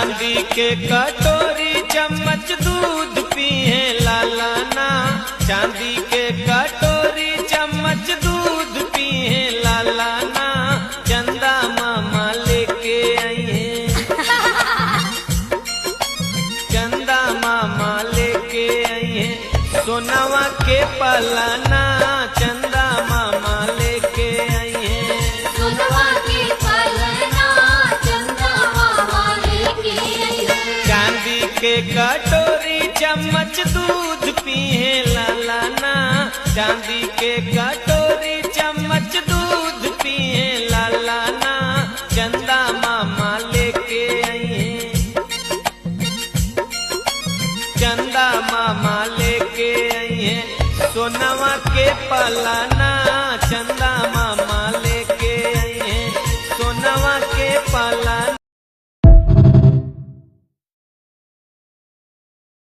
चांदी के कटोरी चम्मच दूध पिए लाला ना। चांदी के कटोरी चम्मच दूध पिए लाला ना। चंदा मामा लेके आई है, चंदा मामा लेके आई है सोनावा के पलाना। चंदा मामा लेके आई है सोनवा के पलना, चंदा मामा लेके आई है। चांदी के कटोरी चम्मच दूध पिए लाला ना। चांदी के कटोरी चम्मच दूध पिए लाला ना। चंदा मामा लेके आई है, चंदा मामा लेके आई है सोनवा के पलाना।